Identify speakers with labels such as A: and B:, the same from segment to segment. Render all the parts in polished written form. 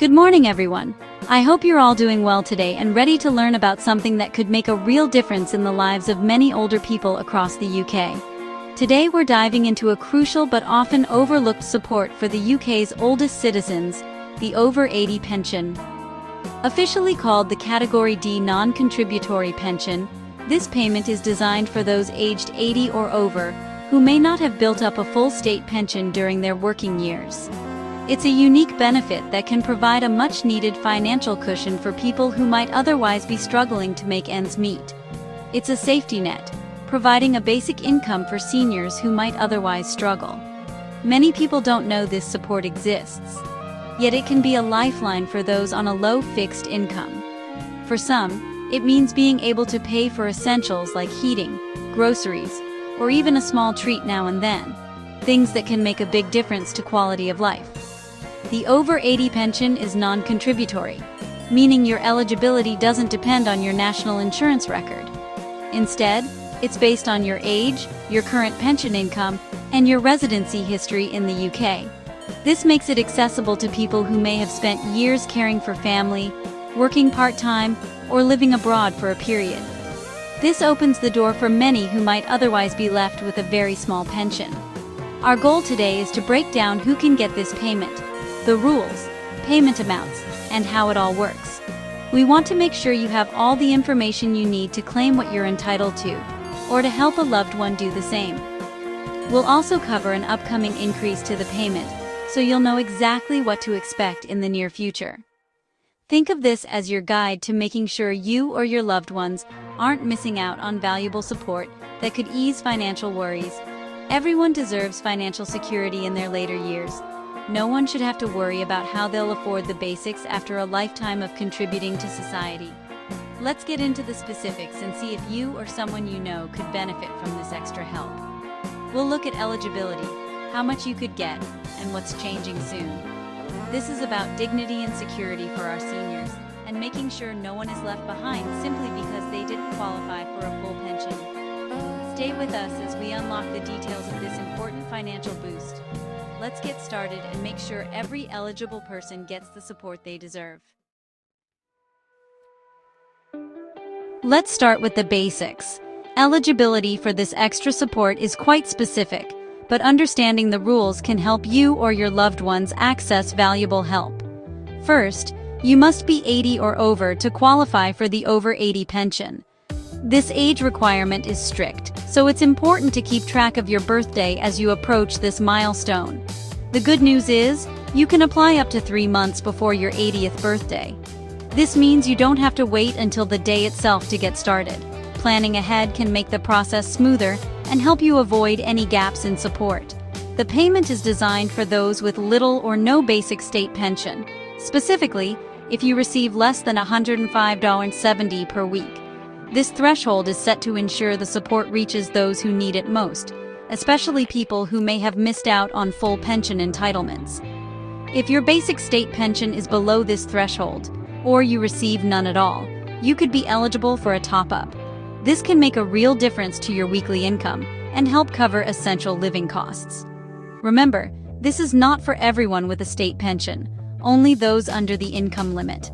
A: Good morning, everyone. I hope you're all doing well today and ready to learn about something that could make a real difference in the lives of many older people across the UK. Today we're diving into a crucial but often overlooked support for the UK's oldest citizens, the over 80 pension. Officially called the Category D non-contributory pension, this payment is designed for those aged 80 or over who may not have built up a full state pension during their working years. It's a unique benefit that can provide a much-needed financial cushion for people who might otherwise be struggling to make ends meet. It's a safety net, providing a basic income for seniors who might otherwise struggle. Many people don't know this support exists, yet it can be a lifeline for those on a low fixed income. For some, it means being able to pay for essentials like heating, groceries, or even a small treat now and then, things that can make a big difference to quality of life. The over 80 pension is non-contributory, meaning your eligibility doesn't depend on your national insurance record. Instead, it's based on your age, your current pension income, and your residency history in the UK. This makes it accessible to people who may have spent years caring for family, working part-time, or living abroad for a period. This opens the door for many who might otherwise be left with a very small pension. Our goal today is to break down who can get this payment, the rules, payment amounts, and how it all works. We want to make sure you have all the information you need to claim what you're entitled to, or to help a loved one do the same. We'll also cover an upcoming increase to the payment, so you'll know exactly what to expect in the near future. Think of this as your guide to making sure you or your loved ones aren't missing out on valuable support that could ease financial worries. Everyone deserves financial security in their later years. No one should have to worry about how they'll afford the basics after a lifetime of contributing to society. Let's get into the specifics and see if you or someone you know could benefit from this extra help. We'll look at eligibility, how much you could get, and what's changing soon. This is about dignity and security for our seniors, and making sure no one is left behind simply because they didn't qualify for a full pension. Stay with us as we unlock the details of this important financial boost. Let's get started and make sure every eligible person gets the support they deserve. Let's start with the basics. Eligibility for this extra support is quite specific, but understanding the rules can help you or your loved ones access valuable help. First, you must be 80 or over to qualify for the over 80 pension. This age requirement is strict, so it's important to keep track of your birthday as you approach this milestone. The good news is, you can apply up to 3 months before your 80th birthday. This means you don't have to wait until the day itself to get started. Planning ahead can make the process smoother and help you avoid any gaps in support. The payment is designed for those with little or no basic state pension. Specifically, if you receive less than $105.70 per week. This threshold is set to ensure the support reaches those who need it most, especially people who may have missed out on full pension entitlements. If your basic state pension is below this threshold, or you receive none at all, you could be eligible for a top-up. This can make a real difference to your weekly income and help cover essential living costs. Remember, this is not for everyone with a state pension, only those under the income limit.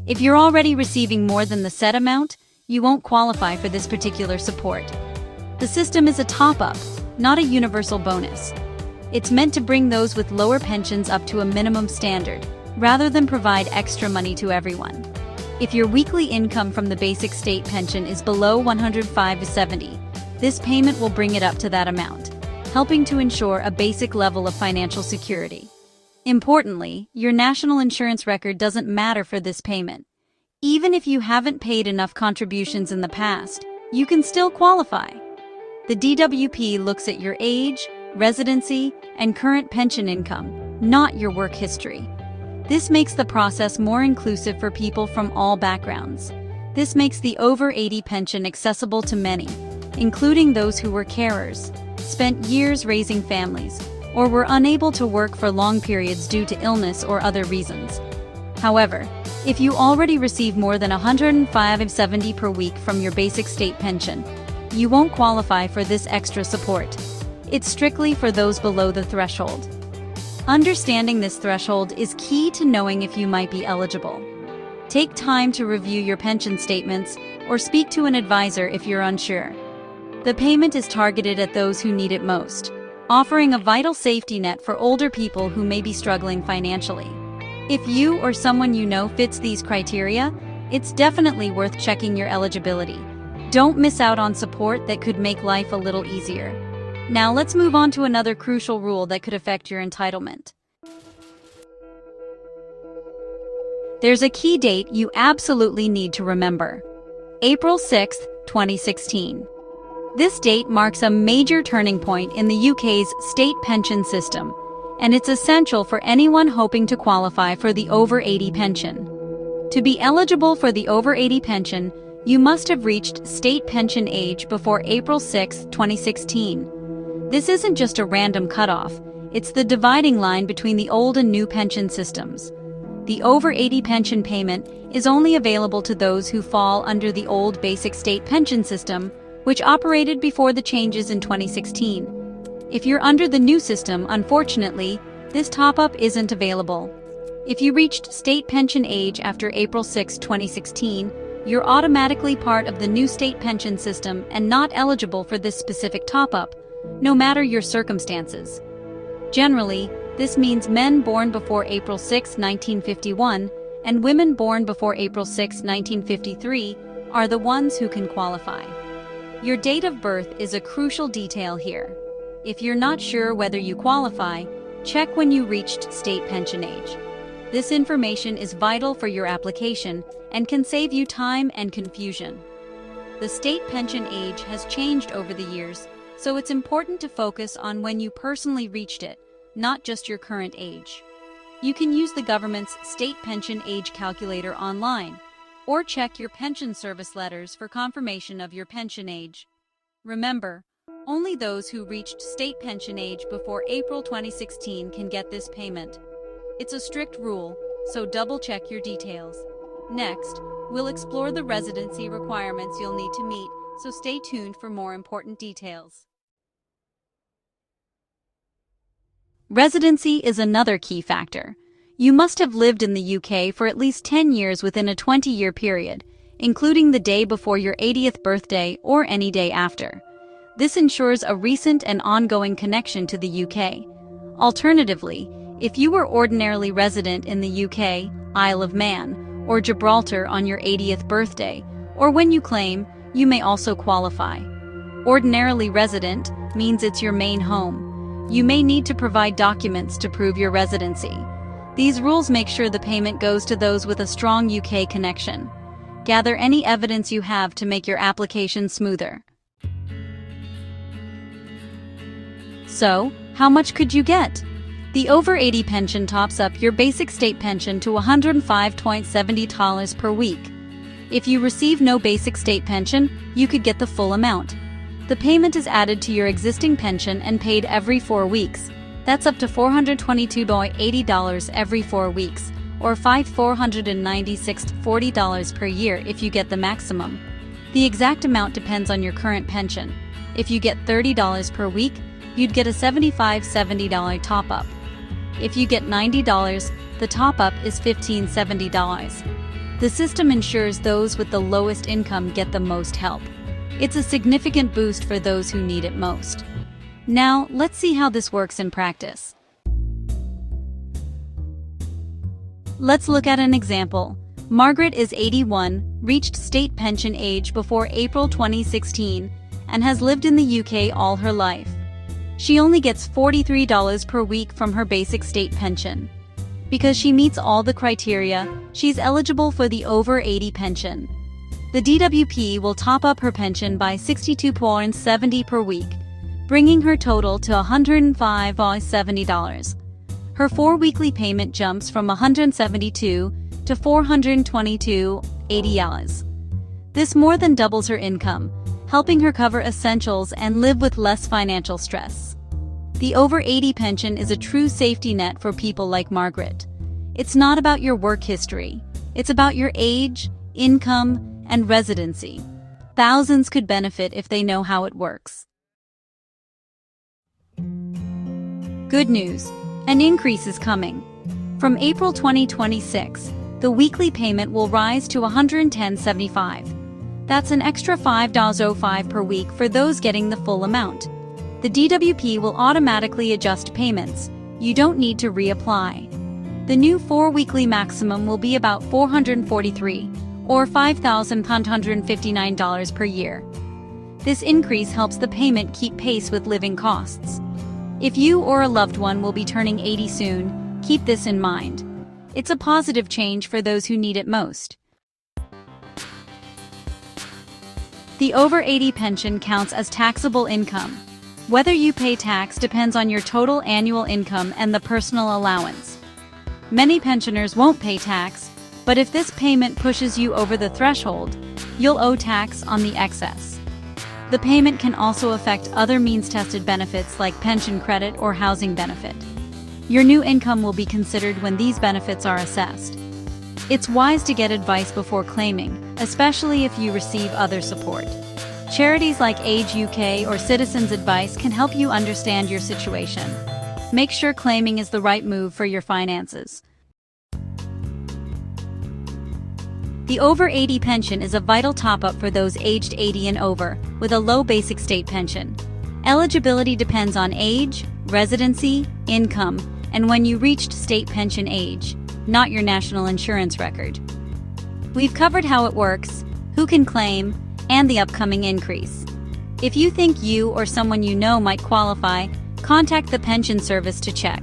A: If you're already receiving more than the set amount, you won't qualify for this particular support. The system is a top-up, not a universal bonus. It's meant to bring those with lower pensions up to a minimum standard, rather than provide extra money to everyone. If your weekly income from the basic state pension is below $105.70, this payment will bring it up to that amount, helping to ensure a basic level of financial security. Importantly, your national insurance record doesn't matter for this payment. Even if you haven't paid enough contributions in the past, you can still qualify. The DWP looks at your age, residency, and current pension income, not your work history. This makes the process more inclusive for people from all backgrounds. This makes the over 80 pension accessible to many, including those who were carers, spent years raising families, or were unable to work for long periods due to illness or other reasons. However, if you already receive more than $105.70 per week from your basic state pension, you won't qualify for this extra support. It's strictly for those below the threshold. Understanding this threshold is key to knowing if you might be eligible. Take time to review your pension statements or speak to an advisor if you're unsure. The payment is targeted at those who need it most, offering a vital safety net for older people who may be struggling financially. If you or someone you know fits these criteria, it's definitely worth checking your eligibility. Don't miss out on support that could make life a little easier. Now let's move on to another crucial rule that could affect your entitlement. There's a key date you absolutely need to remember: April 6, 2016. This date marks a major turning point in the UK's state pension system, and it's essential for anyone hoping to qualify for the over 80 pension. To be eligible for the over 80 pension, you must have reached state pension age before April 6, 2016. This isn't just a random cutoff, it's the dividing line between the old and new pension systems. The over 80 pension payment is only available to those who fall under the old basic state pension system, which operated before the changes in 2016. If you're under the new system, unfortunately, this top-up isn't available. If you reached state pension age after April 6, 2016, you're automatically part of the new state pension system and not eligible for this specific top-up, no matter your circumstances. Generally, this means men born before April 6, 1951, and women born before April 6, 1953 are the ones who can qualify. Your date of birth is a crucial detail here. If you're not sure whether you qualify, check when you reached state pension age. This information is vital for your application and can save you time and confusion. The state pension age has changed over the years, so it's important to focus on when you personally reached it, not just your current age. You can use the government's state pension age calculator online, or check your pension service letters for confirmation of your pension age. Remember, only those who reached state pension age before April 2016 can get this payment. It's a strict rule, so double-check your details. Next, we'll explore the residency requirements you'll need to meet, so stay tuned for more important details. Residency is another key factor. You must have lived in the UK for at least 10 years within a 20-year period, including the day before your 80th birthday or any day after. This ensures a recent and ongoing connection to the UK. Alternatively, if you were ordinarily resident in the UK, Isle of Man, or Gibraltar on your 80th birthday, or when you claim, you may also qualify. Ordinarily resident means it's your main home. You may need to provide documents to prove your residency. These rules make sure the payment goes to those with a strong UK connection. Gather any evidence you have to make your application smoother. So, how much could you get? The over 80 pension tops up your basic state pension to $105.70 per week. If you receive no basic state pension, you could get the full amount. The payment is added to your existing pension and paid every 4 weeks. That's up to $422.80 every 4 weeks, or $496.40 per year if you get the maximum. The exact amount depends on your current pension. If you get $30 per week, you'd get a $75.70 top-up. If you get $90, the top-up is $15.70. The system ensures those with the lowest income get the most help. It's a significant boost for those who need it most. Now, let's see how this works in practice. Let's look at an example. Margaret is 81, reached state pension age before April 2016, and has lived in the UK all her life. She only gets $43 per week from her basic state pension. Because she meets all the criteria, she's eligible for the over 80 pension. The DWP will top up her pension by $62.70 per week, bringing her total to $105.70. Her 4 weekly payment jumps from $172 to $422.80. This more than doubles her income, helping her cover essentials and live with less financial stress. The over 80 pension is a true safety net for people like Margaret. It's not about your work history. It's about your age, income, and residency. Thousands could benefit if they know how it works. Good news. An increase is coming. From April 2026, the weekly payment will rise to $110.75. That's an extra $5.05 per week for those getting the full amount. The DWP will automatically adjust payments. You don't need to reapply. The new 4-weekly maximum will be about $443, or $5,559 per year. This increase helps the payment keep pace with living costs. If you or a loved one will be turning 80 soon, keep this in mind. It's a positive change for those who need it most. The over 80 pension counts as taxable income. Whether you pay tax depends on your total annual income and the personal allowance. Many pensioners won't pay tax, but if this payment pushes you over the threshold, you'll owe tax on the excess. The payment can also affect other means-tested benefits like pension credit or housing benefit. Your new income will be considered when these benefits are assessed. It's wise to get advice before claiming, especially if you receive other support. Charities like Age UK or Citizens Advice can help you understand your situation. Make sure claiming is the right move for your finances. The over 80 pension is a vital top-up for those aged 80 and over, with a low basic state pension. Eligibility depends on age, residency, income, and when you reached state pension age, not your national insurance record. We've covered how it works, who can claim, and the upcoming increase. If you think you or someone you know might qualify, contact the pension service to check.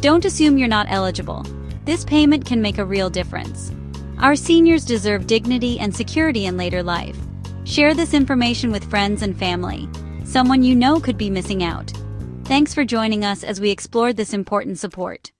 A: Don't assume you're not eligible. This payment can make a real difference. Our seniors deserve dignity and security in later life. Share this information with friends and family. Someone you know could be missing out. Thanks for joining us as we explored this important support.